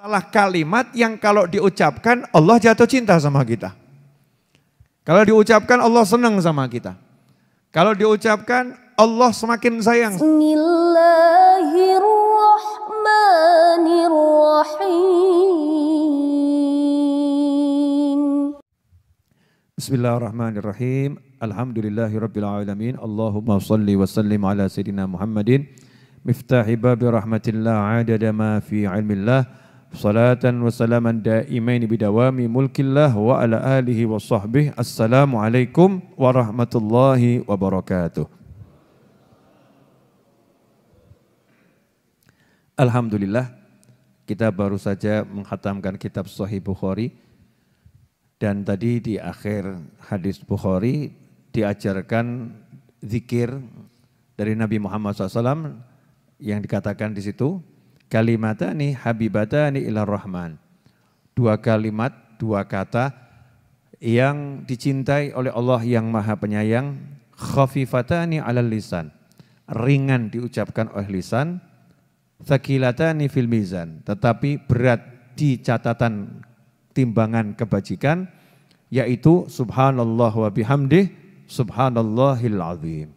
Salah kalimat yang kalau diucapkan Allah jatuh cinta sama kita. Kalau diucapkan Allah senang sama kita. Kalau diucapkan Allah semakin sayang. Bismillahirrahmanirrahim. Alhamdulillahirabbil alamin. Allahumma shalli wa sallim ala sayidina Muhammadin miftahi babi rahmatillah adada ma fi ilmillah. Salatan wa salaman daimain bidawami mulkillah wa ala alihi wa sahbihi. Assalamualaikum warahmatullahi wabarakatuh. Alhamdulillah, kita baru saja menghatamkan kitab Sahih Bukhari. Dan tadi di akhir hadis Bukhari diajarkan zikir dari Nabi Muhammad SAW yang dikatakan di situ, kalimatani habibatani ilar rahman. Dua kalimat, dua kata yang dicintai oleh Allah yang maha penyayang. Khafifatani alal lisan, ringan diucapkan oleh lisan. Thaqilatani fil mizan, tetapi berat di catatan timbangan kebajikan, yaitu subhanallah wa bihamdih subhanallahil azim.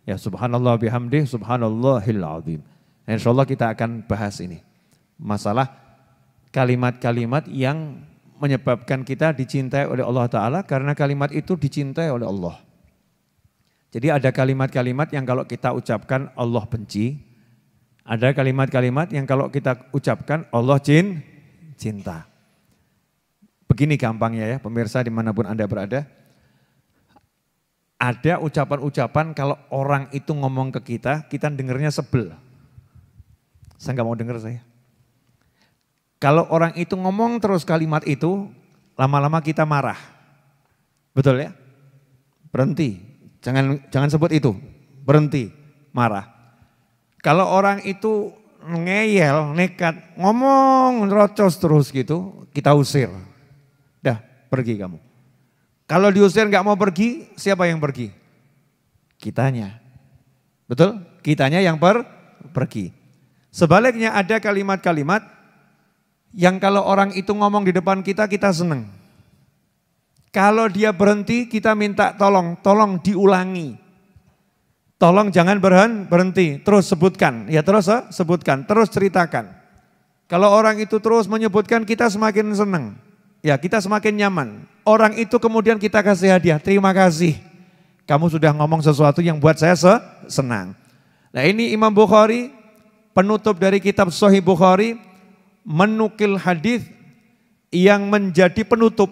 Ya, subhanallah bihamdih subhanallahil azim. Insyaallah kita akan bahas ini. Masalah kalimat-kalimat yang menyebabkan kita dicintai oleh Allah Ta'ala karena kalimat itu dicintai oleh Allah. Jadi ada kalimat-kalimat yang kalau kita ucapkan Allah benci. Ada kalimat-kalimat yang kalau kita ucapkan Allah cinta. Begini gampangnya ya pemirsa dimanapun Anda berada. Ada ucapan-ucapan kalau orang itu ngomong ke kita dengarnya sebel. Saya nggak mau dengar saya. Kalau orang itu ngomong terus kalimat itu, lama-lama kita marah. Betul ya? Berhenti, jangan sebut itu. Berhenti, marah. Kalau orang itu ngeyel, nekat, ngomong rocos terus gitu, kita usir. Dah, pergi kamu. Kalau diusir nggak mau pergi, siapa yang pergi? Kitanya. Betul? Kitanya yang pergi. Sebaliknya ada kalimat-kalimat yang kalau orang itu ngomong di depan kita senang. Kalau dia berhenti kita minta tolong diulangi. Tolong jangan berhenti, terus sebutkan. Ya terus sebutkan, terus ceritakan. Kalau orang itu terus menyebutkan kita semakin senang. Ya kita semakin nyaman. Orang itu kemudian kita kasih hadiah, terima kasih. Kamu sudah ngomong sesuatu yang buat saya senang. Nah ini Imam Bukhari, penutup dari kitab Sahih Bukhari, menukil hadis yang menjadi penutup.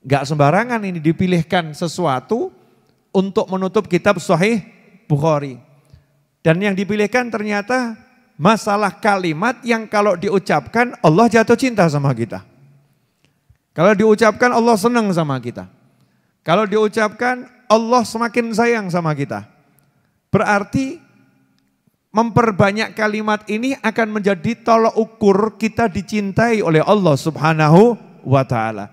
Gak sembarangan ini dipilihkan sesuatu untuk menutup kitab Sahih Bukhari. Dan yang dipilihkan ternyata masalah kalimat yang kalau diucapkan Allah jatuh cinta sama kita. Kalau diucapkan Allah senang sama kita. Kalau diucapkan Allah semakin sayang sama kita. Berarti memperbanyak kalimat ini akan menjadi tolok ukur kita dicintai oleh Allah Subhanahu wa ta'ala.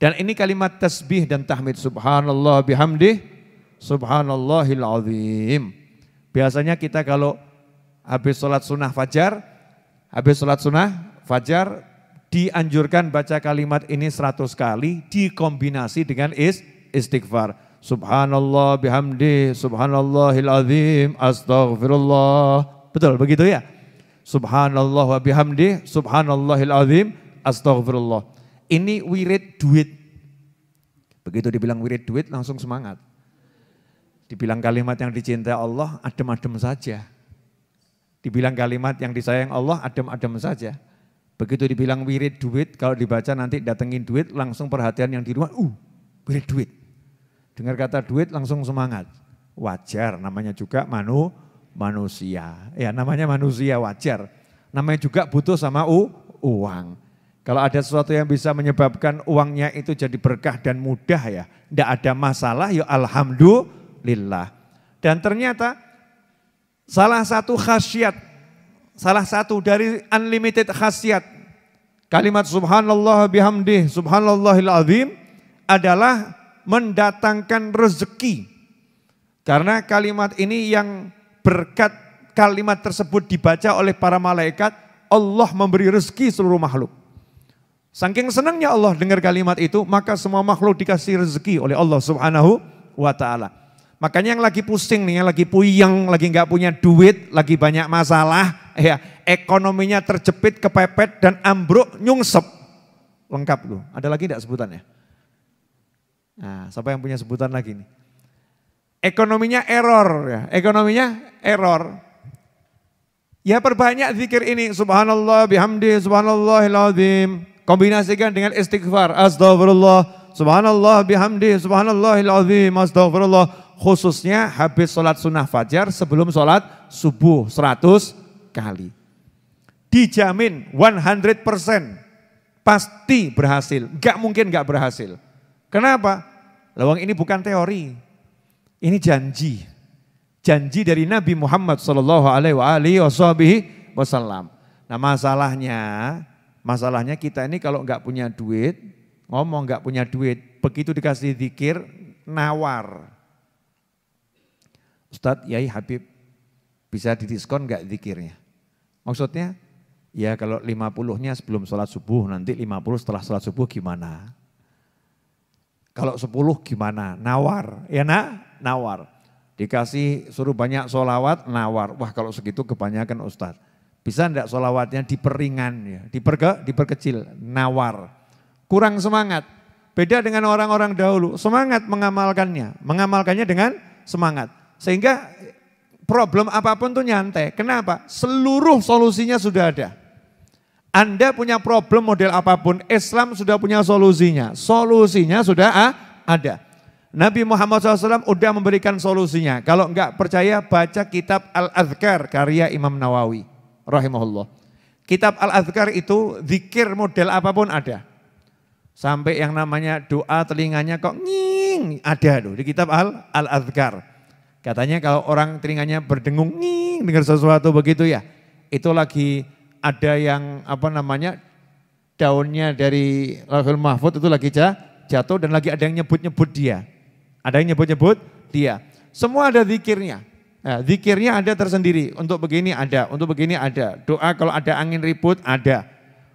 Dan ini kalimat tasbih dan tahmid. Subhanallah bihamdih subhanallahil azim. Biasanya kita kalau habis sholat sunnah fajar, dianjurkan baca kalimat ini 100 kali dikombinasi dengan istighfar. Subhanallah bihamdi subhanallahil azim astaghfirullah. Betul begitu ya? Subhanallah wa bihamdi subhanallahil azim astaghfirullah. Ini wirid duit. Begitu dibilang wirid duit langsung semangat. Dibilang kalimat yang dicintai Allah adem-adem saja. Dibilang kalimat yang disayang Allah adem-adem saja. Begitu dibilang wirid duit, kalau dibaca nanti datengin duit langsung perhatian yang di rumah, wirid duit. Dengar kata duit langsung semangat. Wajar, namanya juga manusia. Ya namanya manusia wajar. Namanya juga butuh sama uang. Kalau ada sesuatu yang bisa menyebabkan uangnya itu jadi berkah dan mudah ya, tidak ada masalah ya alhamdulillah. Dan ternyata salah satu khasiat, salah satu dari unlimited khasiat kalimat subhanallah bihamdih subhanallahil azim adalah mendatangkan rezeki. Karena kalimat ini yang berkat kalimat tersebut dibaca oleh para malaikat, Allah memberi rezeki seluruh makhluk. Saking senangnya Allah dengar kalimat itu, maka semua makhluk dikasih rezeki oleh Allah Subhanahu wa ta'ala. Makanya yang lagi pusing nih, yang lagi puyeng, lagi nggak punya duit, lagi banyak masalah, ya ekonominya terjepit, kepepet dan ambruk, nyungsep. Lengkap loh. Ada lagi enggak sebutannya? Nah, siapa yang punya sebutan lagi nih? Ekonominya error ya, ekonominya error. Ya perbanyak zikir ini, subhanallah bihamdi subhanallahil azim. Kombinasikan dengan istighfar, astagfirullah, subhanallah bihamdi subhanallahil azim, astagfirullah. Khususnya habis sholat sunnah fajar sebelum sholat subuh 100 kali. Dijamin 100% pasti berhasil, gak mungkin gak berhasil. Kenapa? Lawang ini bukan teori, ini janji. Janji dari Nabi Muhammad SAW. Nah masalahnya kita ini kalau nggak punya duit, ngomong nggak punya duit, begitu dikasih zikir, nawar. Ustadz, Yai Habib, bisa didiskon nggak zikirnya? Maksudnya, ya kalau 50-nya sebelum sholat subuh, nanti 50 setelah sholat subuh gimana? Kalau 10 gimana? Nawar, ya nak? Nawar. Dikasih suruh banyak sholawat, nawar. Wah kalau segitu kebanyakan Ustadz. Bisa enggak sholawatnya diperingan, ya, diperkecil, nawar. Kurang semangat. Beda dengan orang-orang dahulu, semangat mengamalkannya dengan semangat. Sehingga problem apapun tuh nyantai. Kenapa? Seluruh solusinya sudah ada. Anda punya problem model apapun, Islam sudah punya solusinya. Solusinya sudah ada. Nabi Muhammad SAW udah memberikan solusinya. Kalau enggak percaya baca kitab Al-Adhkar karya Imam Nawawi rahimahullah. Kitab Al-Adhkar itu zikir model apapun ada. Sampai yang namanya doa telinganya kok nging ada tuh di kitab Al-Adhkar. Katanya kalau orang telinganya berdengung nging dengar sesuatu begitu ya. Itu lagi ada yang daunnya dari Lauhul Mahfuz itu lagi jatuh dan lagi ada yang nyebut-nyebut dia. Ada yang nyebut-nyebut dia. Semua ada zikirnya. Nah, zikirnya ada tersendiri. Untuk begini ada, untuk begini ada. Doa kalau ada angin ribut ada.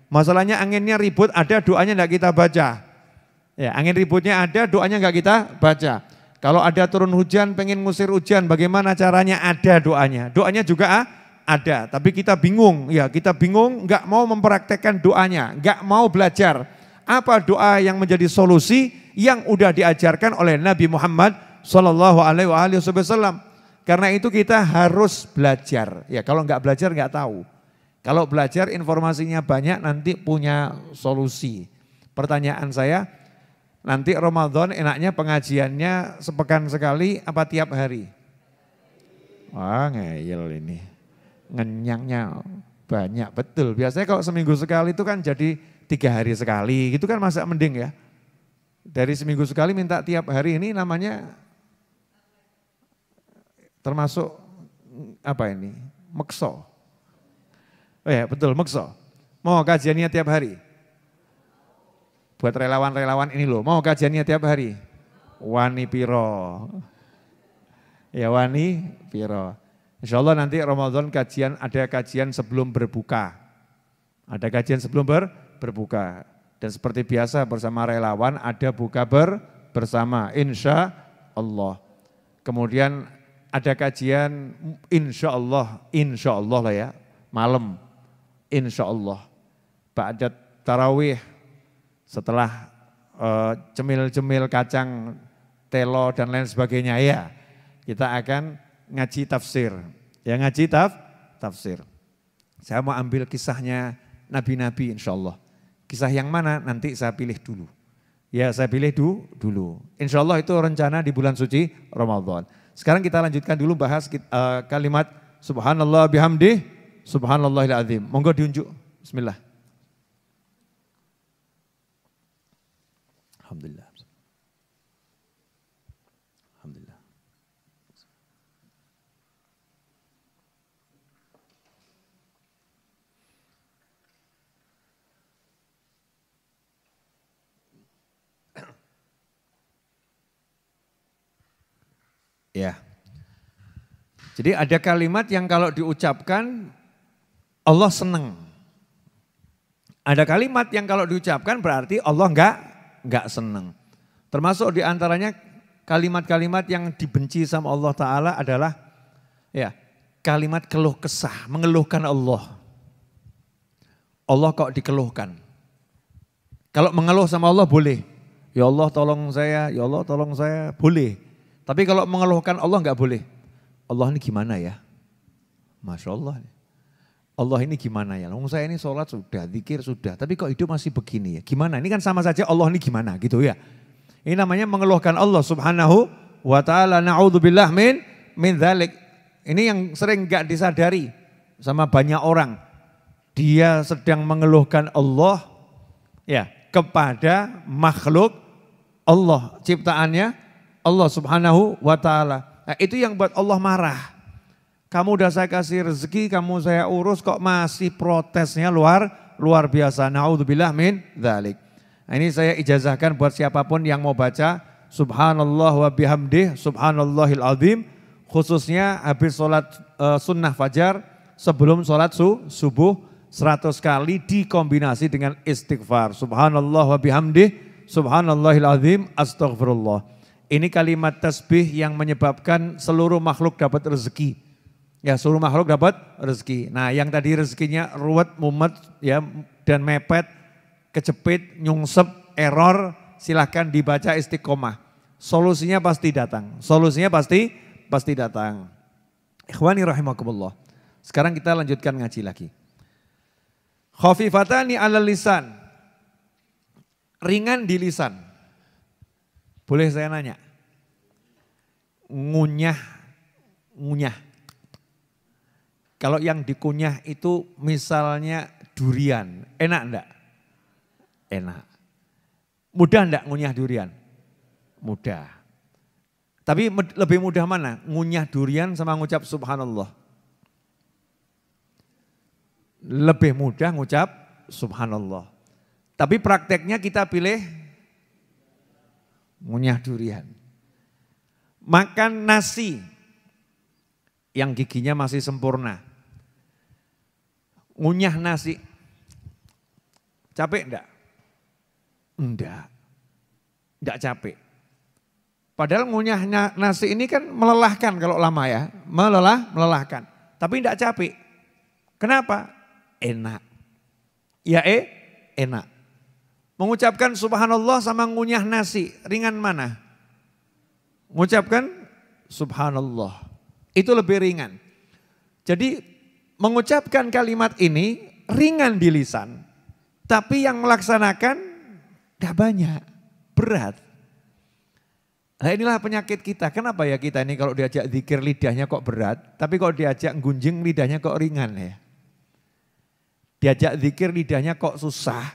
Masalahnya anginnya ribut ada, doanya enggak kita baca. Ya, angin ributnya ada, doanya enggak kita baca. Kalau ada turun hujan, pengen ngusir hujan, bagaimana caranya? Ada doanya. Doanya juga ada, tapi kita bingung. Ya, kita bingung, enggak mau mempraktekkan doanya, enggak mau belajar. Apa doa yang menjadi solusi yang udah diajarkan oleh Nabi Muhammad SAW. Karena itu kita harus belajar. Ya kalau nggak belajar nggak tahu. Kalau belajar informasinya banyak nanti punya solusi. Pertanyaan saya, nanti Ramadan enaknya pengajiannya sepekan sekali apa tiap hari? Wah ngeyel ini. Ngenyangnya banyak, betul. Biasanya kalau seminggu sekali itu kan jadi 3 hari sekali. Gitu kan masa mending ya. Dari seminggu sekali minta tiap hari ini namanya termasuk apa ini? Mekso. Oh ya betul mekso. Mau kajiannya tiap hari? Buat relawan-relawan ini loh, mau kajiannya tiap hari? Wani piro. Ya wani piro. Insya Allah nanti Ramadan ada kajian sebelum berbuka. Ada kajian sebelum berbuka. Dan seperti biasa bersama relawan ada buka bersama insya Allah. Kemudian ada kajian insya Allah lah ya, malam insya Allah. Ba'da tarawih setelah cemil-cemil kacang, telo dan lain sebagainya ya, kita akan ngaji tafsir. Ya ngaji tafsir. Saya mau ambil kisahnya nabi-nabi insya Allah. Kisah yang mana nanti saya pilih dulu. Ya saya pilih dulu. Insya Allah itu rencana di bulan suci Ramadan. Sekarang kita lanjutkan dulu bahas kalimat subhanallah bihamdi subhanallahil azim. Monggo diunjuk. Bismillah. Alhamdulillah. Alhamdulillah. Ya. Jadi ada kalimat yang kalau diucapkan Allah senang. Ada kalimat yang kalau diucapkan berarti Allah enggak senang. Termasuk diantaranya kalimat-kalimat yang dibenci sama Allah Ta'ala adalah ya kalimat keluh kesah, mengeluhkan Allah. Allah kok dikeluhkan. Kalau mengeluh sama Allah boleh. Ya Allah tolong saya, ya Allah tolong saya, boleh. Tapi kalau mengeluhkan Allah enggak boleh. Allah ini gimana ya? Masya Allah. Allah ini gimana ya? Saya ini sholat sudah, zikir sudah, tapi kok hidup masih begini ya? Gimana? Ini kan sama saja Allah ini gimana gitu ya. Ini namanya mengeluhkan Allah subhanahu wa ta'ala. Na'udzubillah min dzalik. Ini yang sering gak disadari sama banyak orang. Dia sedang mengeluhkan Allah ya kepada makhluk Allah, ciptaannya Allah subhanahu wa ta'ala. Nah, itu yang buat Allah marah. Kamu udah saya kasih rezeki, kamu saya urus kok masih protesnya luar biasa. Na'udzubillah min dzalik. Nah, ini saya ijazahkan buat siapapun yang mau baca subhanallah wa bihamdih subhanallahil azim, khususnya habis sholat sunnah fajar sebelum sholat subuh 100 kali dikombinasi dengan istighfar. Subhanallah wa bihamdih subhanallahil azim astaghfirullah. Ini kalimat tasbih yang menyebabkan seluruh makhluk dapat rezeki. Ya, seluruh makhluk dapat rezeki. Nah, yang tadi rezekinya ruwet, mumet, ya, dan mepet, kejepit, nyungsep, error, silahkan dibaca istiqomah. Solusinya pasti datang. Solusinya pasti datang. Ikhwani rahimakumullah. Sekarang kita lanjutkan ngaji lagi. Khafifatani 'alal lisan. Ringan di lisan. Boleh saya nanya? Ngunyah. Kalau yang dikunyah itu misalnya durian, enak enggak? Enak. Mudah enggak ngunyah durian? Mudah. Tapi lebih mudah mana? Ngunyah durian sama ngucap subhanallah. Lebih mudah ngucap subhanallah. Tapi prakteknya kita pilih ngunyah durian. Makan nasi yang giginya masih sempurna. Ngunyah nasi. Capek enggak? Enggak. Enggak capek. Padahal ngunyah nasi ini kan melelahkan kalau lama ya. Melelahkan. Tapi enggak capek. Kenapa? Enak. Ya enak. Mengucapkan subhanallah sama ngunyah nasi, ringan mana? Mengucapkan subhanallah. Itu lebih ringan. Jadi mengucapkan kalimat ini ringan di lisan, tapi yang melaksanakan gak banyak, berat. Nah, inilah penyakit kita. Kenapa ya kita ini kalau diajak zikir lidahnya kok berat, tapi kalau diajak gunjing lidahnya kok ringan ya. Diajak zikir lidahnya kok susah,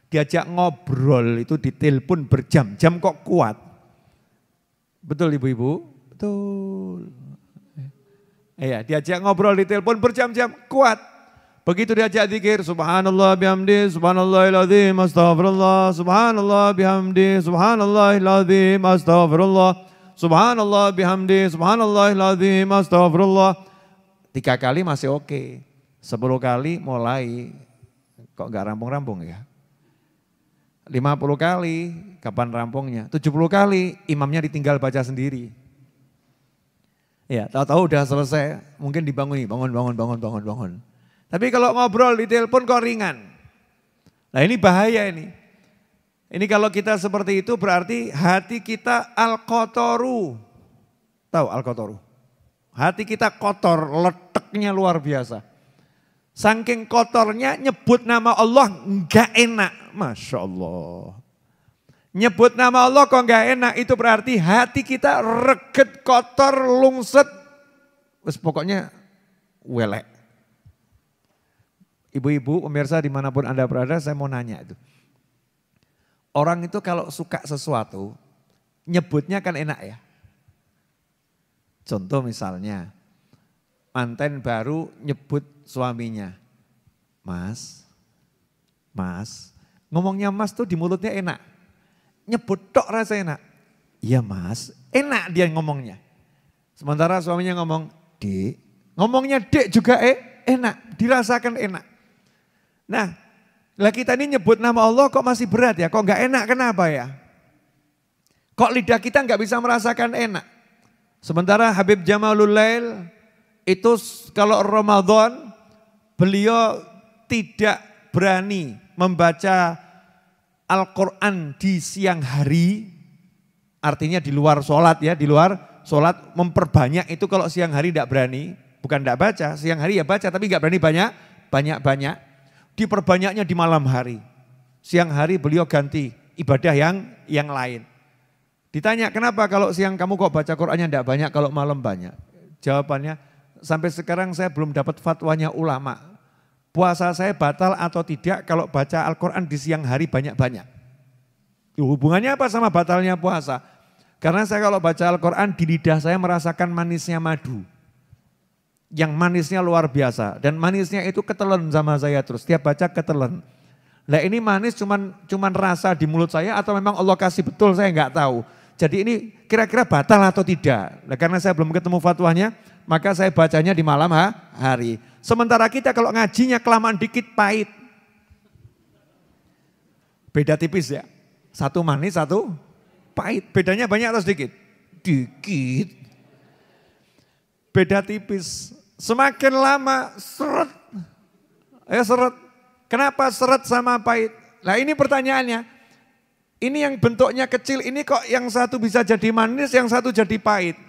diajak ngobrol itu ditelepon berjam-jam kok kuat. Betul ibu-ibu? Betul. Iya, diajak ngobrol di telepon berjam-jam kuat. Begitu diajak zikir subhanallah bihamdi subhanallahil azim astaghfirullah subhanallah bihamdi subhanallahil azim astaghfirullah subhanallah bihamdi subhanallahil azim astaghfirullah. 3 kali masih oke. 10 kali mulai kok enggak rampung-rampung ya. 50 kali kapan rampungnya? 70 kali imamnya ditinggal baca sendiri. Ya, tahu-tahu udah selesai, mungkin dibanguni, bangun. Tapi kalau ngobrol di telepon kok ringan. Nah, ini bahaya ini. Ini kalau kita seperti itu berarti hati kita al-qotoru. Tahu al-qotoru? Hati kita kotor, leteknya luar biasa. Saking kotornya nyebut nama Allah enggak enak. Masya Allah. Nyebut nama Allah kok enggak enak, itu berarti hati kita reget, kotor, lungset. Terus pokoknya welek. Ibu-ibu, pemirsa dimanapun Anda berada, saya mau nanya itu. Orang itu kalau suka sesuatu, nyebutnya kan enak ya. Contoh misalnya, manten baru nyebut suaminya. Mas. Ngomongnya mas tuh di mulutnya enak. Nyebut tok rasa enak. Iya mas, enak dia ngomongnya. Sementara suaminya ngomong, dek. Ngomongnya dek juga enak, dirasakan enak. Nah, Lah kita ini nyebut nama Allah kok masih berat ya, kok nggak enak, kenapa ya? Kok lidah kita nggak bisa merasakan enak? Sementara Habib Jamalul Lail itu kalau Ramadan beliau tidak berani membaca Al-Quran di siang hari, artinya di luar sholat ya, di luar sholat memperbanyak itu kalau siang hari tidak berani, bukan tidak baca, siang hari ya baca tapi nggak berani banyak, diperbanyaknya di malam hari. Siang hari beliau ganti ibadah yang lain. Ditanya kenapa kalau siang kamu kok baca Qurannya tidak banyak, kalau malam banyak? Jawabannya sampai sekarang saya belum dapat fatwanya ulama. Puasa saya batal atau tidak kalau baca Al-Quran di siang hari banyak-banyak. Hubungannya apa sama batalnya puasa? Karena saya kalau baca Al-Quran di lidah saya merasakan manisnya madu. Yang manisnya luar biasa. Dan manisnya itu ketelen sama saya terus. Tiap baca ketelen. Nah ini manis cuman rasa di mulut saya atau memang Allah kasih betul saya nggak tahu. Jadi ini kira-kira batal atau tidak. Nah, karena saya belum ketemu fatwanya, maka saya bacanya di malam hari. Sementara kita kalau ngajinya kelamaan dikit pahit. Beda tipis ya. Satu manis, satu pahit. Bedanya banyak atau sedikit? Dikit. Beda tipis. Semakin lama seret. Seret. Kenapa seret sama pahit? Nah ini pertanyaannya. Ini yang bentuknya kecil, ini kok yang satu bisa jadi manis, yang satu jadi pahit.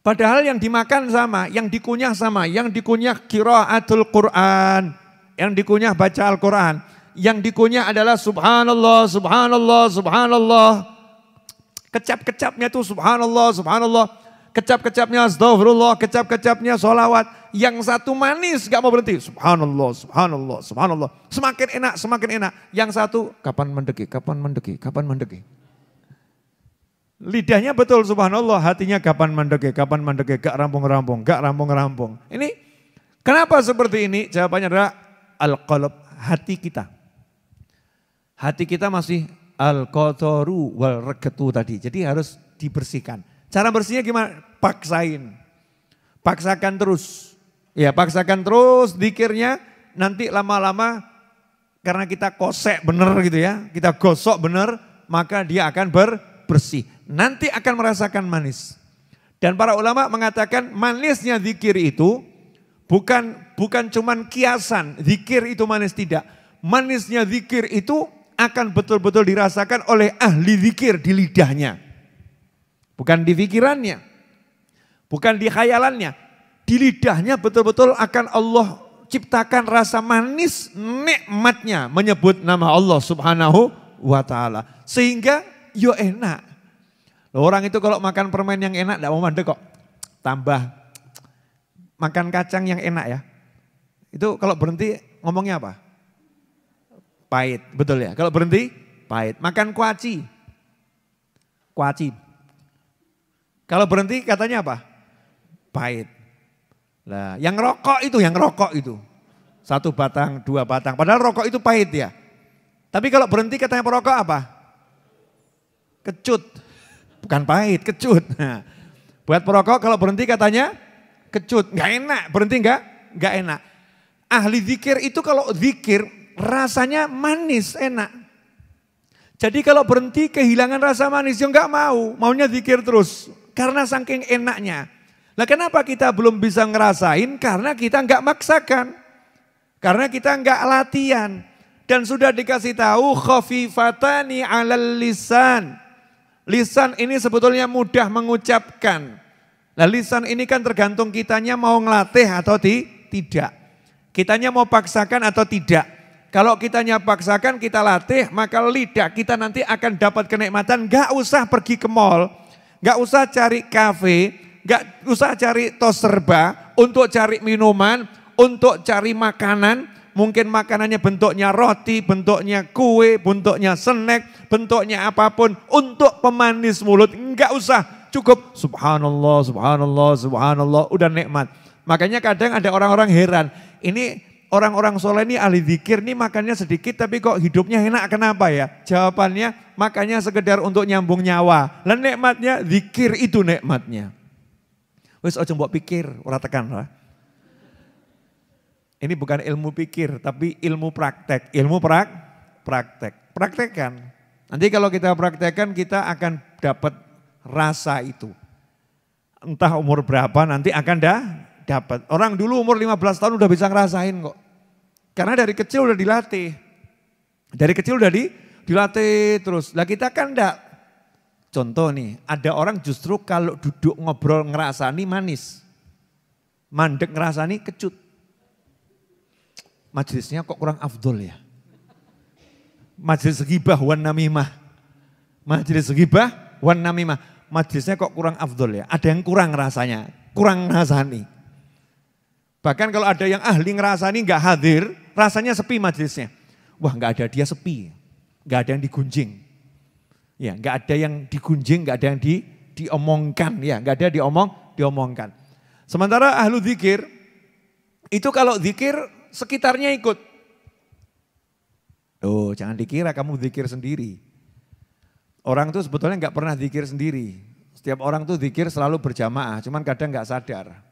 Padahal yang dimakan sama, yang dikunyah sama, yang dikunyah qiraatul Quran, yang dikunyah baca Al-Quran, yang dikunyah adalah subhanallah, subhanallah, subhanallah. Kecap-kecapnya itu subhanallah, subhanallah. Kecap-kecapnya astagfirullah, kecap-kecapnya sholawat. Yang satu manis gak mau berhenti. Subhanallah, subhanallah, subhanallah. Semakin enak, semakin enak. Yang satu kapan mendeki, kapan mendeki, kapan mendeki. Lidahnya betul subhanallah, hatinya kapan mendeki, gak rampung-rampung, gak rampung-rampung. Ini kenapa seperti ini? Jawabannya adalah al-qalb, hati kita. Hati kita masih al-qataru wal regetu tadi. Jadi harus dibersihkan. Cara bersihnya gimana? Paksain. Paksakan terus. Ya paksakan terus zikirnya. Nanti lama-lama karena kita kosek bener gitu ya. Kita gosok bener. Maka dia akan bersih. Nanti akan merasakan manis. Dan para ulama mengatakan manisnya zikir itu bukan cuman kiasan. Zikir itu manis, tidak. Manisnya zikir itu akan betul-betul dirasakan oleh ahli zikir di lidahnya. Bukan di pikirannya, bukan di khayalannya. Di lidahnya betul-betul akan Allah ciptakan rasa manis nikmatnya menyebut nama Allah subhanahu wa ta'ala. Sehingga yo enak. Orang itu kalau makan permen yang enak tidak mau mandek kok. Tambah makan kacang yang enak ya. Itu kalau berhenti ngomongnya apa? Pahit, betul ya. Kalau berhenti pahit. Makan kuaci. Kalau berhenti katanya apa? Pahit. Nah, yang rokok itu. 1 batang, 2 batang. Padahal rokok itu pahit ya. Tapi kalau berhenti katanya perokok apa? Kecut. Bukan pahit, kecut. Nah, buat perokok kalau berhenti katanya kecut. Enggak enak, berhenti enggak enak. Ahli zikir itu kalau zikir rasanya manis, enak. Jadi kalau berhenti kehilangan rasa manis, ya enggak mau. Maunya zikir terus. Karena saking enaknya. Nah kenapa kita belum bisa ngerasain? Karena kita enggak maksakan. Karena kita enggak latihan. Dan sudah dikasih tahu khafifatani 'alal lisan. Lisan ini sebetulnya mudah mengucapkan. Nah lisan ini kan tergantung kitanya mau ngelatih atau tidak. Kitanya mau paksakan atau tidak. Kalau kitanya paksakan kita latih, maka lidah kita nanti akan dapat kenikmatan. Enggak usah pergi ke mall. Gak usah cari kafe, gak usah cari tos serba untuk cari minuman, untuk cari makanan. Mungkin makanannya bentuknya roti, bentuknya kue, bentuknya snack, bentuknya apapun. Untuk pemanis mulut, enggak usah. Cukup subhanallah, subhanallah, subhanallah, udah nikmat. Makanya kadang ada orang-orang heran, ini orang-orang soleh ini ahli zikir nih makannya sedikit tapi kok hidupnya enak, kenapa ya? Jawabannya makanya sekedar untuk nyambung nyawa. Dan nikmatnya zikir itu nikmatnya. Wis aja mbok pikir, ora tekan lah. Ini bukan ilmu pikir, tapi ilmu praktek. Ilmu praktek. Praktekkan. Nanti kalau kita praktekkan, kita akan dapat rasa itu. Entah umur berapa nanti akan dapat. Orang dulu umur 15 tahun udah bisa ngerasain kok. Karena dari kecil udah dilatih. Dari kecil udah dilatih terus. Lah kita kan enggak. Contoh nih, ada orang justru kalau duduk ngobrol ngerasani manis. Mandek ngerasani kecut. Majelisnya kok kurang afdol ya. Majelis ghibah wan namimah. Majelis ghibah wan namimah. Majelisnya kok kurang afdol ya. Ada yang kurang rasanya, kurang ngerasani. Bahkan kalau ada yang ahli ngerasani nggak hadir, rasanya sepi majelisnya. Wah nggak ada dia sepi, nggak ada yang digunjing. Ya nggak ada yang digunjing, nggak ada yang diomongkan. Ya nggak ada diomongkan. Sementara ahlu dzikir, itu kalau dzikir sekitarnya ikut. Oh, jangan dikira kamu dzikir sendiri. Orang tuh sebetulnya nggak pernah dzikir sendiri. Setiap orang tuh dzikir selalu berjamaah, cuman kadang nggak sadar.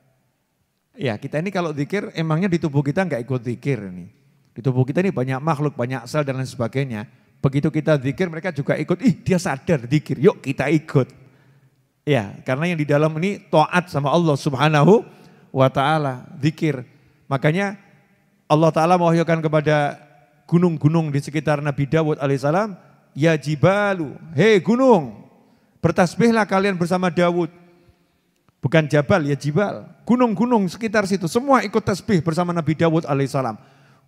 Ya kita ini kalau dzikir emangnya di tubuh kita nggak ikut dzikir nih. Di tubuh kita ini banyak makhluk, banyak sel dan lain sebagainya. Begitu kita dzikir mereka juga ikut, dia sadar dzikir, yuk kita ikut. Ya karena yang di dalam ini taat sama Allah Subhanahu wa ta'ala, dzikir. Makanya Allah Ta'ala mewahyukan kepada gunung-gunung di sekitar Nabi Dawud alaihissalam, ya jibalu, hei gunung, bertasbihlah kalian bersama Dawud. Bukan jabal, ya jibal. Gunung-gunung sekitar situ, semua ikut tasbih bersama Nabi Dawud alaihissalam.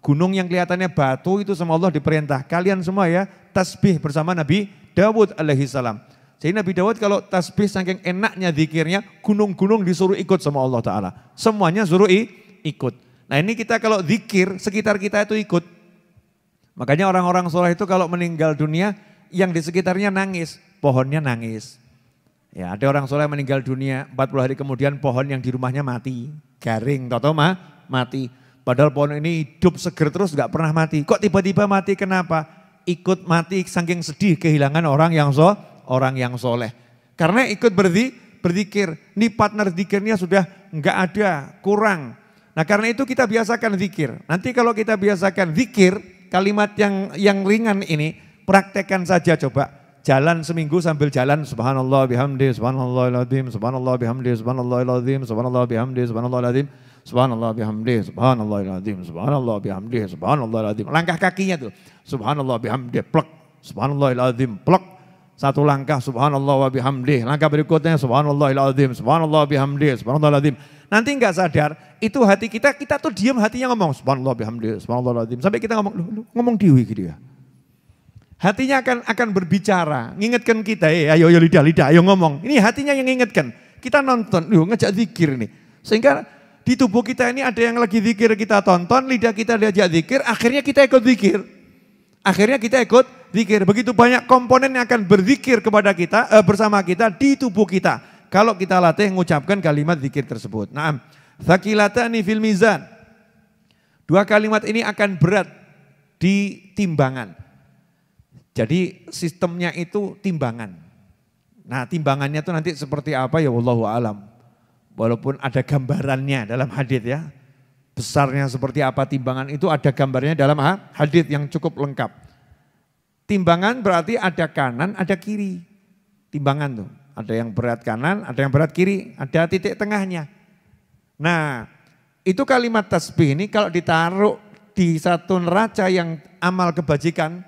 Gunung yang kelihatannya batu itu sama Allah diperintah, kalian semua ya tasbih bersama Nabi Dawud alaihissalam. Jadi Nabi Dawud kalau tasbih saking enaknya zikirnya, gunung-gunung disuruh ikut sama Allah Ta'ala. Semuanya suruh ikut. Nah ini kita kalau zikir, sekitar kita itu ikut. Makanya orang-orang soleh itu kalau meninggal dunia, yang di sekitarnya nangis, pohonnya nangis. Ya ada orang soleh meninggal dunia, 40 hari kemudian pohon yang di rumahnya mati, garing, tau-tau mati. Padahal pohon ini hidup seger terus gak pernah mati. Kok tiba-tiba mati, kenapa? Ikut mati saking sedih kehilangan orang yang soleh. Karena ikut berzikir, ini partner zikirnya sudah gak ada, kurang. Nah karena itu kita biasakan zikir. Nanti kalau kita biasakan zikir, kalimat yang ringan ini, praktekkan saja coba. Jalan seminggu sambil jalan subhanallah bihamdi, subhanallahil-azim, subhanallah bihamdi, subhanallahil-azim, subhanallah bihamdi, subhanallahil-azim, subhanallah bihamdi, subhanallahil-azim, subhanallah bihamdi, subhanallahil-azim. Langkah kakinya tuh, subhanallah bihamdi, plek, subhanallahil-azim, plek. Satu langkah subhanallah wa bihamdi, langkah berikutnya subhanallahil-azim, subhanallah bihamdi, subhanallahil-azim. Nanti enggak sadar, itu hati kita tuh diam, hatinya ngomong subhanallah bihamdi, subhanallahil-azim. Sampai kita ngomong diwi gitu ya. Hatinya akan berbicara, ngingetkan kita, ayo lidah, ayo ngomong. Ini hatinya yang ngingetkan. Kita nonton, ngejak zikir nih. Sehingga di tubuh kita ini ada yang lagi zikir, kita tonton, lidah kita diajak zikir, akhirnya kita ikut zikir. Akhirnya kita ikut zikir. Begitu banyak komponen yang akan berzikir kepada kita, bersama kita di tubuh kita. Kalau kita latih mengucapkan kalimat zikir tersebut. Naam, tsaqilatani fil mizan. Dua kalimat ini akan berat di timbangan. Jadi sistemnya itu timbangan. Nah timbangannya itu nanti seperti apa ya wallahu alam. Walaupun ada gambarannya dalam hadis ya. Besarnya seperti apa timbangan itu ada gambarnya dalam hadis yang cukup lengkap. Timbangan berarti ada kanan, ada kiri. Timbangan tuh. Ada yang berat kanan, ada yang berat kiri, ada titik tengahnya. Nah itu kalimat tasbih ini kalau ditaruh di satu neraca yang amal kebajikan,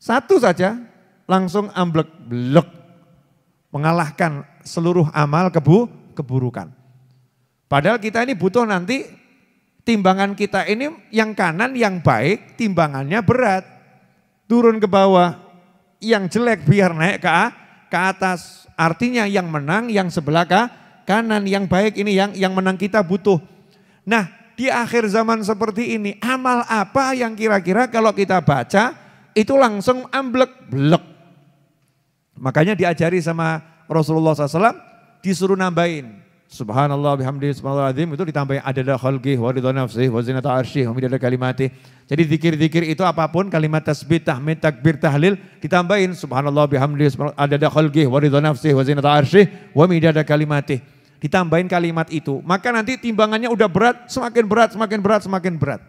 satu saja langsung amblek blek, mengalahkan seluruh amal keburukan. Padahal kita ini butuh nanti timbangan kita ini yang kanan yang baik, timbangannya berat. Turun ke bawah, yang jelek biar naik ke atas. Artinya yang menang yang sebelah kanan, yang baik ini yang menang kita butuh. Nah di akhir zaman seperti ini amal apa yang kira-kira kalau kita baca itu langsung amblek blek. Makanya diajari sama Rasulullah SAW disuruh nambahin. Subhanallah bihamdi subhanallahil-azim itu ditambahin adada khalqih wa ridha nafsih wa zinata arsyih wa midada kalimatih. Jadi zikir-zikir itu apapun kalimat tasbih, tahmid, takbir, tahlil ditambahin subhanallah bihamdi adada khalqih wa ridha nafsih wa zinata arsyih wa midada kalimatih. ditambahin kalimat itu, maka nanti timbangannya udah berat, semakin berat, semakin berat, semakin berat.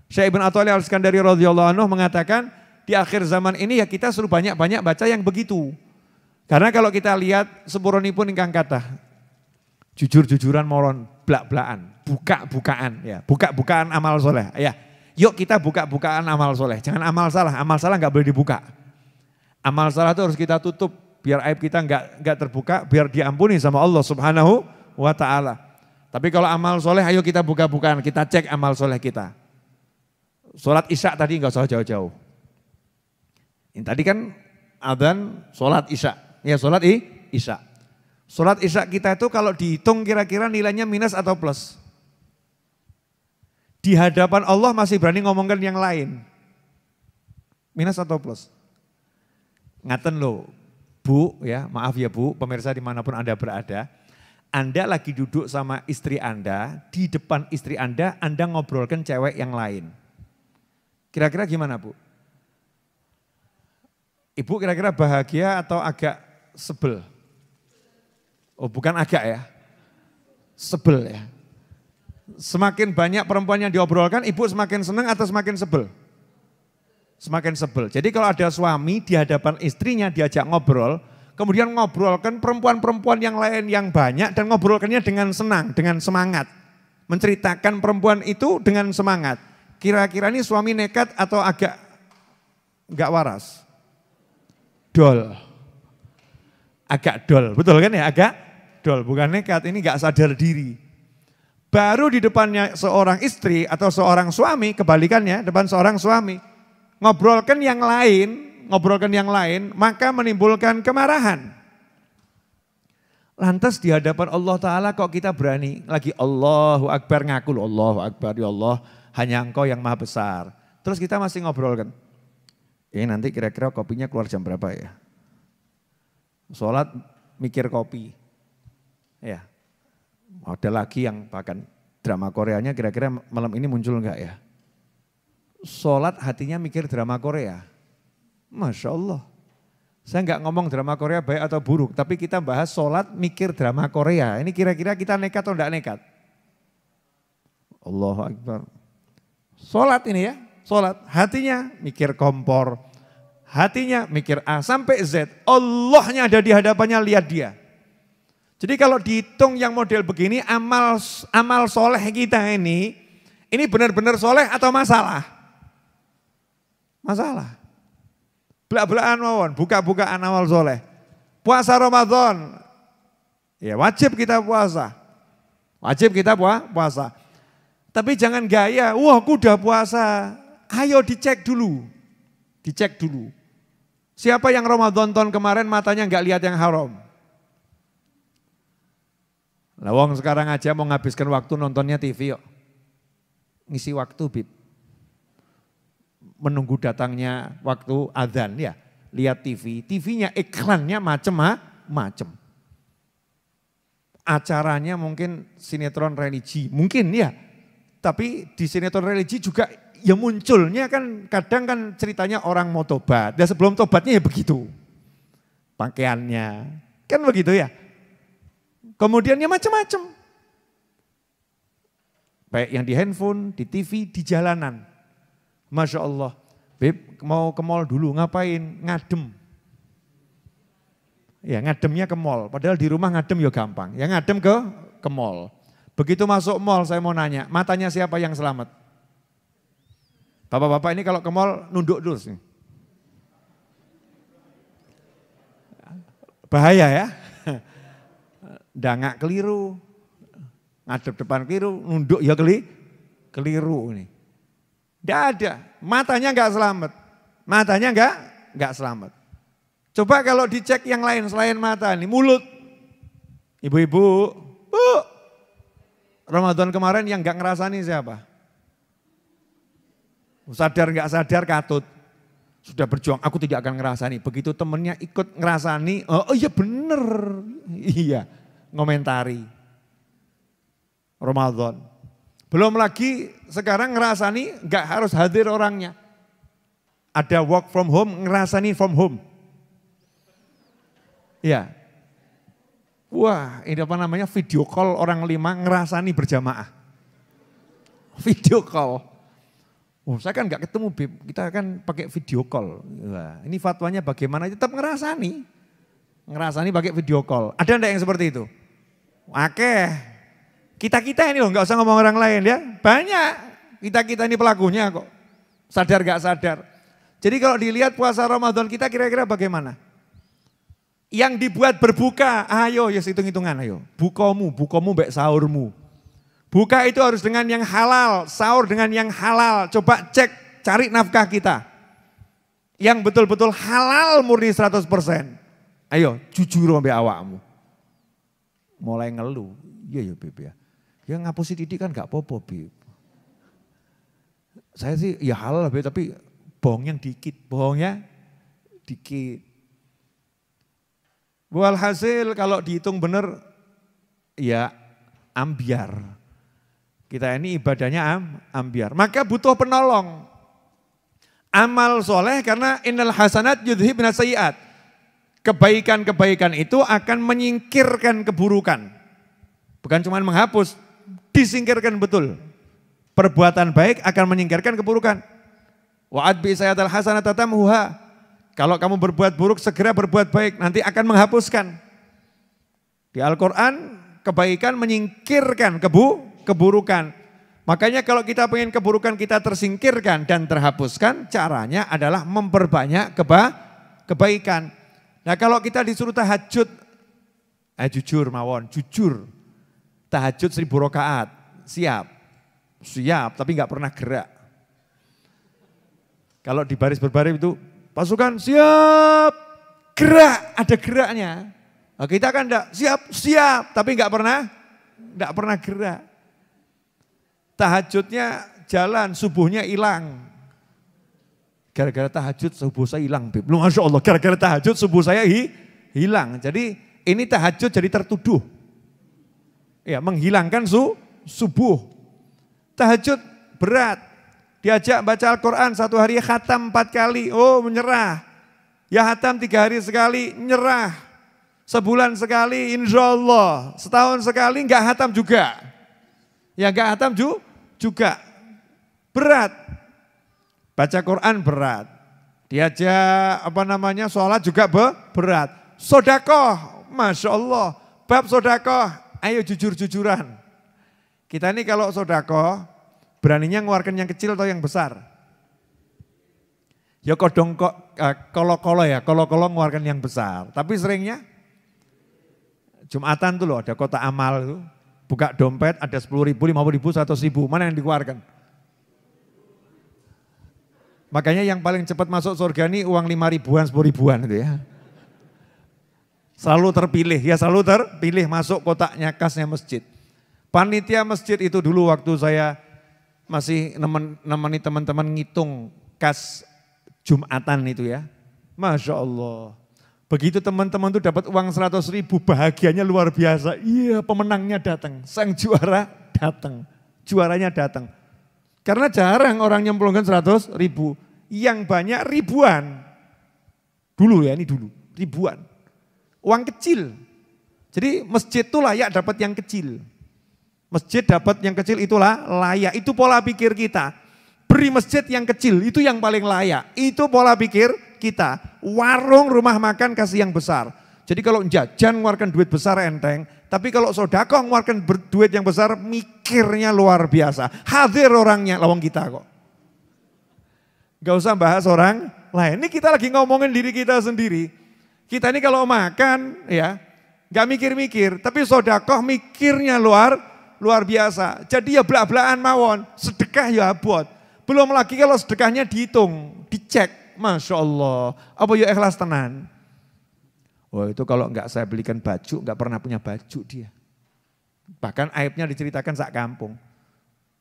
Syekh Ibn Athaillah Al-Iskandari radhiyallahu anhu mengatakan, di akhir zaman ini ya kita suruh banyak-banyak baca yang begitu. Karena kalau kita lihat sepuronipun ingkang kathah, jujur-jujuran moron, blak-blakan, buka-bukaan ya, buka-bukaan amal soleh. Ya, yuk kita buka-bukaan amal soleh. Jangan amal salah nggak boleh dibuka. Amal salah itu harus kita tutup biar aib kita nggak terbuka, biar diampuni sama Allah Subhanahu wa taala. Tapi kalau amal soleh, ayo kita buka-bukaan, kita cek amal soleh kita. Sholat isya tadi nggak usah jauh-jauh. Ini tadi kan adzan sholat isya, ya sholat isya. Sholat isya kita itu kalau dihitung kira-kira nilainya minus atau plus? Di hadapan Allah masih berani ngomongkan yang lain. Minus atau plus? Ngaten loh, Bu, ya maaf ya Bu, pemirsa dimanapun Anda berada. Anda lagi duduk sama istri Anda, di depan istri Anda ngobrolkan cewek yang lain. Kira-kira gimana Bu? Ibu kira-kira bahagia atau agak sebel? Oh bukan agak ya, sebel ya. Semakin banyak perempuan yang diobrolkan, ibu semakin senang atau semakin sebel? Semakin sebel. Jadi kalau ada suami di hadapan istrinya diajak ngobrol, kemudian ngobrolkan perempuan-perempuan yang lain yang banyak dan ngobrolkannya dengan senang, dengan semangat. Menceritakan perempuan itu dengan semangat. Kira-kira ini suami nekat atau agak enggak waras? Dol. Agak dol, betul kan ya? Agak dol, bukan nekat, ini enggak sadar diri. Baru di depannya seorang istri atau seorang suami, kebalikannya, depan seorang suami, ngobrolkan yang lain, maka menimbulkan kemarahan. Lantas di hadapan Allah Ta'ala kok kita berani lagi Allahu Akbar ngaku, Allahu Akbar ya Allah, hanya Engkau yang maha besar. Terus kita masih ngobrolkan, ini nanti kira-kira kopinya keluar jam berapa ya? Sholat mikir kopi, ya. Ada lagi yang bahkan drama Koreanya kira-kira malam ini muncul enggak ya? Sholat hatinya mikir drama Korea. Masya Allah. Saya enggak ngomong drama Korea baik atau buruk, tapi kita bahas sholat mikir drama Korea. Ini kira-kira kita nekat atau enggak nekat? Allahu Akbar. Sholat ini ya, sholat. Hatinya mikir kompor, hatinya mikir A sampai Z. Allahnya ada di hadapannya, lihat dia. Jadi kalau dihitung yang model begini, amal soleh kita ini benar-benar soleh atau masalah? Masalah. Belak-belakan mawon, buka-bukaan amal soleh. Puasa Ramadan, ya wajib kita puasa. Wajib kita puasa. Tapi jangan gaya, wah aku udah puasa. Ayo dicek dulu. Dicek dulu. Siapa yang Ramadan tahun kemarin matanya enggak lihat yang haram? Lawang sekarang aja mau nghabiskan waktu nontonnya TV yuk. Ngisi waktu Bib. Menunggu datangnya waktu adzan ya. Lihat TV, TV-nya iklannya macem-macem. Acaranya mungkin sinetron religi, mungkin ya. Tapi di sinetron religi juga ya munculnya kan kadang kan ceritanya orang mau tobat. Dan sebelum tobatnya ya begitu. Pakaiannya, kan begitu ya. Kemudian ya macam-macam. Baik yang di handphone, di TV, di jalanan. Masya Allah. Beb mau ke mall dulu ngapain? Ngadem. Ya ngademnya ke mall. Padahal di rumah ngadem ya gampang. Ya ngadem ke mall. Begitu masuk mall saya mau nanya, matanya siapa yang selamat? Bapak-bapak ini kalau ke mall nunduk dulu sih. Bahaya ya. Dangak keliru, ngadep depan keliru, nunduk ya keliru nih. Tidak ada, matanya enggak selamat. Matanya enggak selamat. Coba kalau dicek yang lain selain mata nih, mulut. Ibu-ibu, Bu, Ramadan kemarin yang enggak ngerasani siapa? Sadar enggak sadar katut. Sudah berjuang, aku tidak akan ngerasani. Begitu temennya ikut ngerasani, oh iya bener. Iya, ngomentari. Ramadan. Belum lagi sekarang ngerasani enggak harus hadir orangnya. Ada work from home, ngerasani from home. Ya. Wah, ini apa namanya, video call orang 5 ngerasani berjamaah. Video call. Oh, saya kan nggak ketemu, Beb. Kita kan pakai video call. Wah, ini fatwanya bagaimana? Tetap ngerasani. Ngerasani pakai video call. Ada enggak yang seperti itu? Oke. Kita-kita ini loh, nggak usah ngomong orang lain ya. Banyak. Kita-kita ini pelakunya kok. Sadar gak sadar. Jadi kalau dilihat puasa Ramadan kita kira-kira bagaimana? Yang dibuat berbuka, ayo ya hitung-hitungan ayo. Bukamu mbek sahurmu. Buka itu harus dengan yang halal, sahur dengan yang halal. Coba cek, cari nafkah kita. Yang betul-betul halal murni 100%. Ayo jujur mbek awakmu. Mulai ngeluh, iya ya Beb ya. Ya ngapusi titik kan gak apa-apa Beb. Saya sih ya halal Beb, tapi bohongnya dikit. Walhasil kalau dihitung benar ya ambiar. Kita ini ibadahnya ambiar. Maka butuh penolong. Amal soleh karena innal hasanat yudhibna sayyiat. Kebaikan-kebaikan itu akan menyingkirkan keburukan. Bukan cuma menghapus, disingkirkan betul. Perbuatan baik akan menyingkirkan keburukan. Wa'ad bi sayyatal hasanata tamhuha. Kalau kamu berbuat buruk segera berbuat baik, nanti akan menghapuskan. Di Al-Quran kebaikan menyingkirkan keburukan. Makanya kalau kita pengen keburukan kita tersingkirkan dan terhapuskan, caranya adalah memperbanyak kebaikan. Nah kalau kita disuruh tahajud, jujur mawon, jujur. Tahajud 1000 rakaat, siap, tapi nggak pernah gerak. Kalau di baris berbaris itu, pasukan siap, gerak, ada geraknya. Nah, kita kan enggak siap, tapi enggak pernah gerak. Tahajudnya jalan, subuhnya hilang. Gara-gara tahajud subuh saya hilang, Beb. Masya Allah, gara-gara tahajud subuh saya hilang. Jadi ini tahajud jadi tertuduh. Ya, menghilangkan subuh. Tahajud berat. Diajak baca Al-Quran 1 hari khatam 4 kali, oh menyerah. Ya khatam 3 hari sekali, nyerah. Sebulan sekali, insya Allah. Setahun sekali enggak khatam juga. Ya enggak khatam juga. Berat. Baca Quran berat. Diajak sholat juga berat. Sodakoh, Masya Allah. Bab sodakoh, ayo jujur-jujuran. Kita ini kalau sodakoh, beraninya ngeluarkan yang kecil atau yang besar? Ya kolo-kolo ngeluarkan yang besar. Tapi seringnya Jumatan tuh loh ada kota amal tuh. Buka dompet ada 10.000, 50.000, 100.000. Mana yang dikeluarkan? Makanya yang paling cepat masuk surga ini uang 5.000-an, 10.000-an itu ya. Selalu terpilih masuk kotaknya kasnya masjid. Panitia masjid itu dulu waktu saya masih nemeni teman-teman ngitung kas Jumatan itu ya. Masya Allah. Begitu teman-teman tuh dapat uang 100.000 bahagianya luar biasa. Iya pemenangnya datang, sang juara datang, juaranya datang. Karena jarang orang nyemplungkan 100.000, yang banyak ribuan. Dulu ya ini dulu, ribuan. Uang kecil. Jadi masjid tuh layak dapat yang kecil. Masjid dapat yang kecil itulah layak, itu pola pikir kita. Beri masjid yang kecil, itu yang paling layak. Itu pola pikir kita. Warung, rumah makan kasih yang besar. Jadi kalau jajan ngeluarkan duit besar enteng, tapi kalau sedekah ngeluarkan duit yang besar mikirnya luar biasa. Hadir orangnya, lawang kita kok. Gak usah bahas orang lain. Ini kita lagi ngomongin diri kita sendiri. Kita ini kalau makan ya, gak mikir-mikir, tapi sedekah mikirnya luar biasa. Jadi ya belak-belakan mawon, sedekah ya abot. Belum lagi kalau sedekahnya dihitung, dicek, Masya Allah. Apa ya ikhlas tenan? Wah itu kalau enggak saya belikan baju, enggak pernah punya baju dia. Bahkan aibnya diceritakan sak kampung.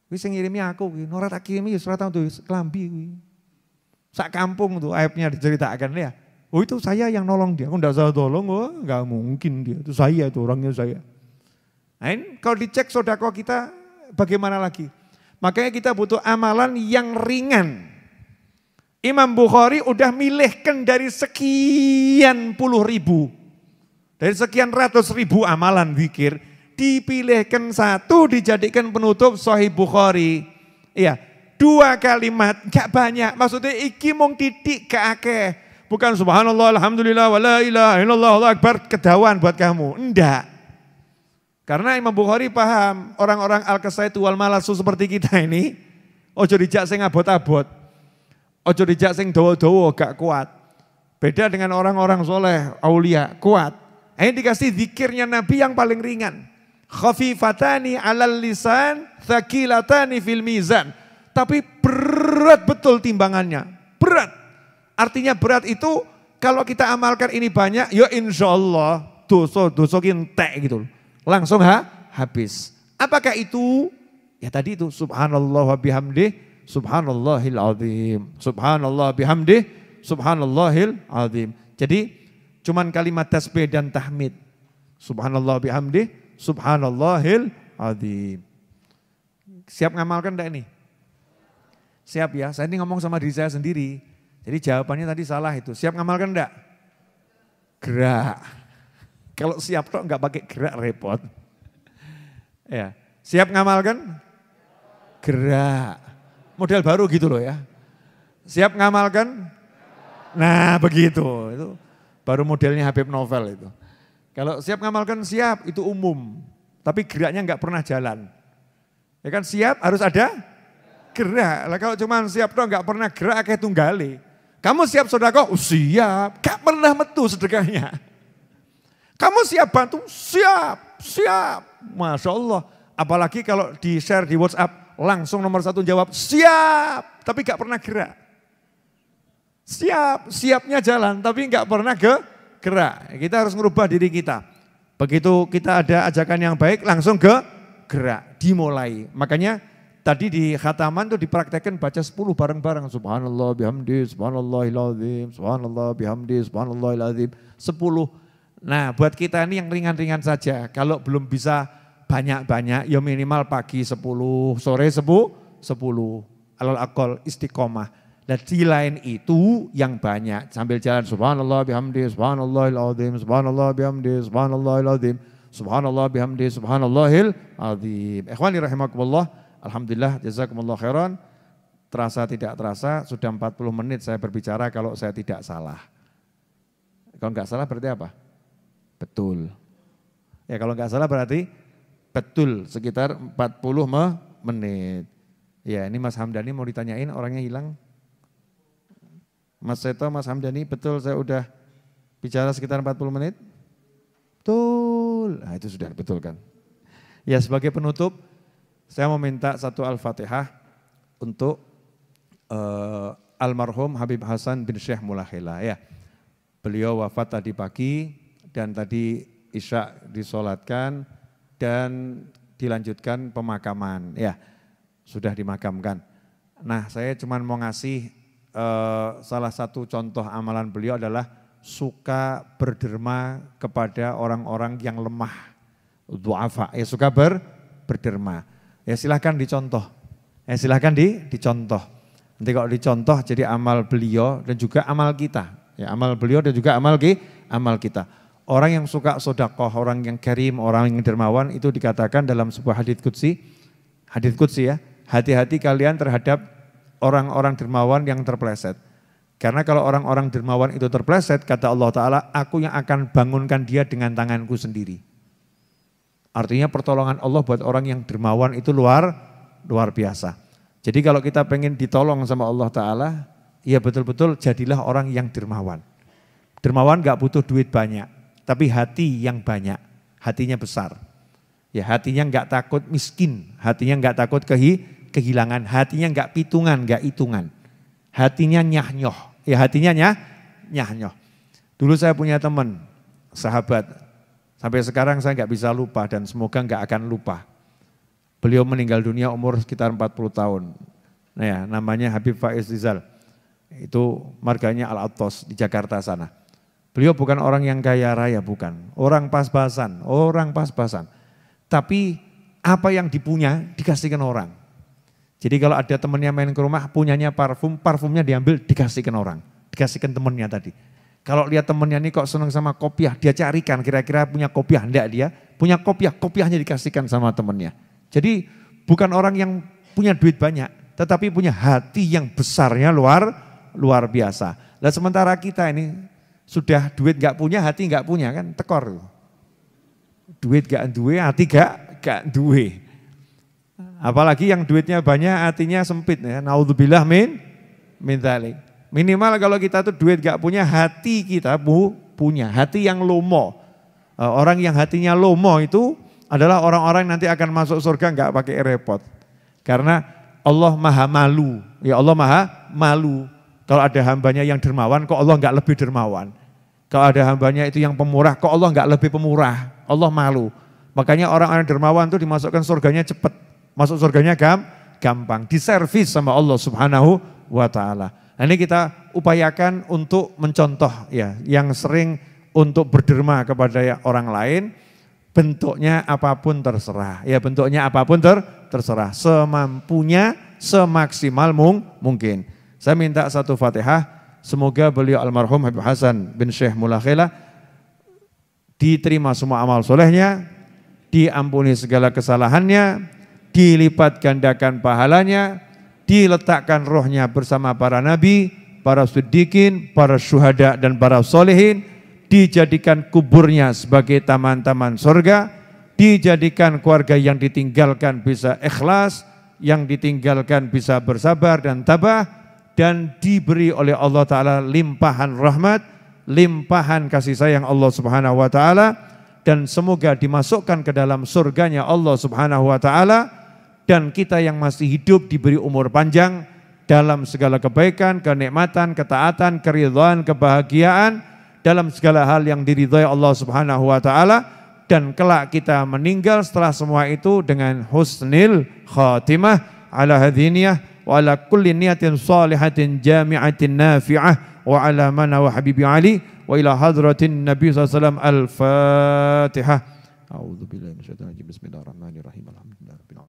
Wis sing ngirimi aku, ora tak kirimi wis ora tau duwe klambi kuwi. Sak kampung tuh aibnya diceritakan ya. Oh itu saya yang nolong dia, aku enggak usah tolong, oh enggak mungkin dia. Itu saya, itu orangnya saya. Nah, kalau dicek sedekah kita bagaimana lagi? Makanya kita butuh amalan yang ringan. Imam Bukhari udah milihkan dari sekian puluh ribu. Dari sekian ratus ribu amalan zikir, dipilihkan satu dijadikan penutup Sahih Bukhari. Iya, 2 kalimat, gak banyak. Maksudnya iki mung titik gak akeh. Bukan subhanallah, alhamdulillah, wa la ilaha illallah, Allahu akbar, kedawan buat kamu. Enggak. Karena Imam Bukhari paham, orang-orang al-kasaitu wal malasu seperti kita ini, ojo dijak sing abot-abot. Ojo dijak sing dawa-dawa gak kuat. Beda dengan orang-orang soleh, aulia, kuat. Ini dikasih zikirnya Nabi yang paling ringan. Khafifatani alal lisan, thaqilatani fil mizan. Tapi berat betul timbangannya, berat. Artinya berat itu kalau kita amalkan ini banyak, ya insya Allah dosa kintek gitu. Langsung habis. Apakah itu? Ya tadi itu subhanallah wa bihamdih, subhanallahil azim. Subhanallah bihamdih, subhanallahil azim. Jadi cuman kalimat tasbih dan tahmid. Subhanallah bihamdih, subhanallahil azim. Siap ngamalkan enggak ini? Siap ya, saya ini ngomong sama diri saya sendiri. Jadi jawabannya tadi salah itu. Siap ngamalkan enggak? Gerak. Kalau siap kok enggak pakai gerak repot. Ya, siap ngamalkan? Gerak. Model baru gitu loh ya. Siap ngamalkan? Nah begitu. Itu baru modelnya Habib Novel itu. Kalau siap ngamalkan siap, itu umum. Tapi geraknya enggak pernah jalan. Ya kan siap harus ada gerak. Lah kalau cuma siap toh enggak pernah gerak kayak tunggale. Kamu siap sedekah? Siap. Enggak pernah metu sedekahnya. Kamu siap bantu? Siap. Masya Allah. Apalagi kalau di share di WhatsApp langsung nomor 1 jawab siap. Tapi enggak pernah gerak. Siapnya jalan tapi enggak pernah gerak. Kita harus merubah diri kita. Begitu kita ada ajakan yang baik langsung gerak, dimulai. Makanya tadi di khataman itu dipraktekkan baca 10 bareng-bareng. Subhanallah bihamdi, subhanallahil azim, subhanallah bihamdi, subhanallahil azim. 10. Nah buat kita ini yang ringan-ringan saja. Kalau belum bisa banyak-banyak, ya minimal pagi 10, sore 10. Alal aqal istiqomah. Dan di lain itu yang banyak. Sambil jalan subhanallah bihamdi, subhanallahil azim, subhanallah bihamdi, subhanallahil azim, subhanallah bihamdi, subhanallahil azim. Ikhwani rahimakumullah. Alhamdulillah, jazakumullah khairan. Terasa tidak terasa, sudah 40 menit saya berbicara kalau saya tidak salah. Kalau enggak salah berarti apa? Betul. Ya kalau enggak salah berarti betul, sekitar 40 menit. Ya ini Mas Hamdani mau ditanyain, orangnya hilang. Mas Seto, Mas Hamdani, betul saya udah bicara sekitar 40 menit? Betul, nah itu sudah betul kan. Ya sebagai penutup, saya mau minta satu Al-Fatihah untuk almarhum Habib Hasan bin Syekh Mulakhila ya. Beliau wafat tadi pagi dan tadi Isya disolatkan dan dilanjutkan pemakaman ya. Sudah dimakamkan. Nah saya cuma mau ngasih salah satu contoh amalan beliau adalah suka berderma kepada orang-orang yang lemah. Du'afa, ya suka berderma. Ya silahkan dicontoh. Dicontoh. Nanti kalau dicontoh jadi amal beliau dan juga amal kita. Ya amal beliau dan juga amal kita. Orang yang suka sedekah, orang yang karim, orang yang dermawan itu dikatakan dalam sebuah hadits qudsi ya. Hati-hati kalian terhadap orang-orang dermawan yang terpleset. Karena kalau orang-orang dermawan itu terpleset, kata Allah Ta'ala, aku yang akan bangunkan dia dengan tanganku sendiri. Artinya pertolongan Allah buat orang yang dermawan itu luar biasa. Jadi kalau kita pengen ditolong sama Allah Ta'ala, ya betul-betul jadilah orang yang dermawan. Dermawan gak butuh duit banyak, tapi hati yang banyak, hatinya besar. Ya hatinya gak takut miskin, hatinya gak takut kehilangan, hatinya gak pitungan, gak hitungan. Hatinya nyah-nyoh, ya hatinya nyah-nyoh. Dulu saya punya teman, sahabat, sampai sekarang saya gak bisa lupa dan semoga gak akan lupa. Beliau meninggal dunia umur sekitar 40 tahun. Nah ya, namanya Habib Faiz Rizal. Itu marganya Al-Attos di Jakarta sana. Beliau bukan orang yang kaya raya, bukan. Orang pas-pasan. Tapi apa yang dipunya dikasihkan orang. Jadi kalau ada temannya main ke rumah, punyanya parfum, parfumnya diambil dikasihkan orang. Dikasihkan temannya tadi. Kalau lihat temennya ini kok senang sama kopiah, dia carikan kira-kira punya kopiah enggak dia. Punya kopiah, kopiahnya dikasihkan sama temennya. Jadi bukan orang yang punya duit banyak, tetapi punya hati yang besarnya luar biasa. Lah sementara kita ini sudah duit gak punya, hati gak punya kan tekor. Duit gak duwe, hati gak duwe. Apalagi yang duitnya banyak, hatinya sempit ya. Naudzubillah min dzalik. Minimal kalau kita tuh duit gak punya, hati kita punya, hati yang lomo. Orang yang hatinya lomo itu adalah orang-orang yang nanti akan masuk surga gak pakai repot. Karena Allah maha malu, ya Allah maha malu. Kalau ada hambanya yang dermawan, kok Allah gak lebih dermawan. Kalau ada hambanya itu yang pemurah, kok Allah gak lebih pemurah. Allah malu. Makanya orang-orang dermawan itu dimasukkan surganya cepat. Masuk surganya gampang, diservis sama Allah Subhanahu wa ta'ala. Nah, ini kita upayakan untuk mencontoh ya, yang sering untuk berderma kepada orang lain, bentuknya apapun terserah. Ya, bentuknya apapun terserah, semampunya, semaksimal mungkin. Saya minta satu Fatihah, semoga beliau almarhum Habib Hasan bin Syekh Mulakhila diterima semua amal solehnya, diampuni segala kesalahannya, dilipat gandakan pahalanya, diletakkan rohnya bersama para nabi, para siddiqin, para syuhada dan para solehin, dijadikan kuburnya sebagai taman-taman surga, dijadikan keluarga yang ditinggalkan bisa ikhlas, yang ditinggalkan bisa bersabar dan tabah, dan diberi oleh Allah Ta'ala limpahan rahmat, limpahan kasih sayang Allah Subhanahu wa Ta'ala, dan semoga dimasukkan ke dalam surganya Allah Subhanahu wa Ta'ala. Dan kita yang masih hidup diberi umur panjang dalam segala kebaikan, kenikmatan, ketaatan, keridhaan, kebahagiaan, dalam segala hal yang diridhai Allah Subhanahu wa Ta'ala. Dan kelak kita meninggal setelah semua itu dengan husnil khatimah ala hadhiniyah wa ala kulli niyatin salihatin jami'atin nafi'ah wa ala mana wa habibi Ali wa ila hadratin Nabi SAW. Al-Fatihah. A'udzu billahi minasyaitonir rajim. Bismillahirrahmanirrahim. Alhamdulillah.